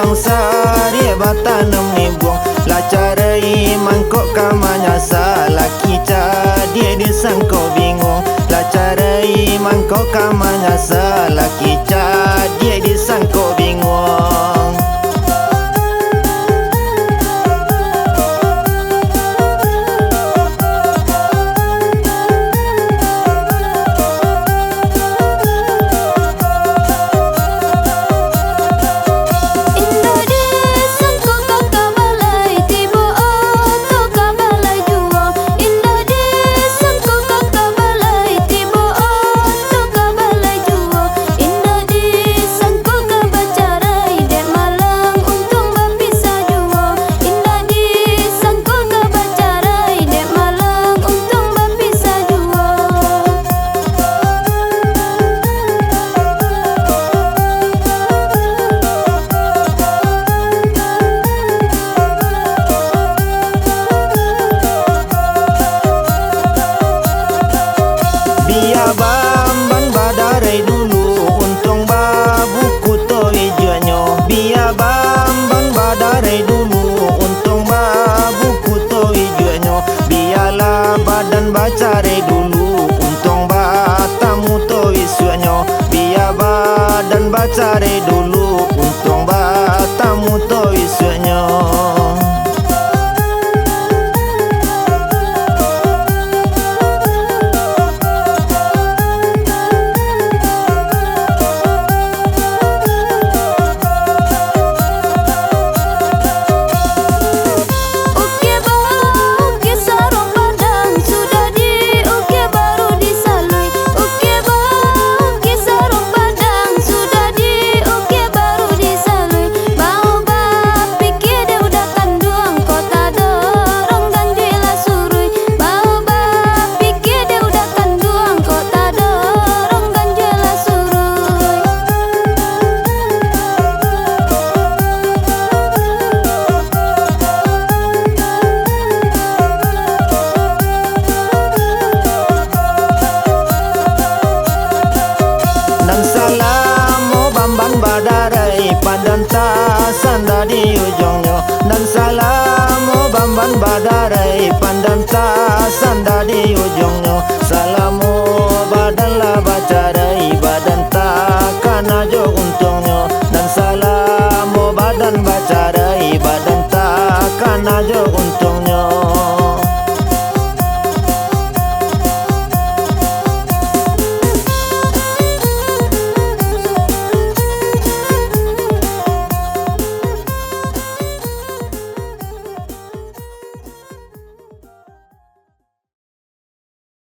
ladang sari batanam ni buang lacarai mangkok kamanya salaki dia disangko bingung lacarai mangkok kamanya salaki dia disangko bingung. Bamban badarai dulu untung babuku to hijaunya. Biar bamban badarai dulu untung babuku to hijaunya. Biarlah badan bacarai dulu untung batamu to isunya. Biar badan bacarai dulu untung batamu to isunya. Padan tasan dari ujungnya dan salamu bamban badarai pandan tasan dari ujungnya salamu badanlah bacarai badan takkan aja untungnya dan salamu badan bacarai badan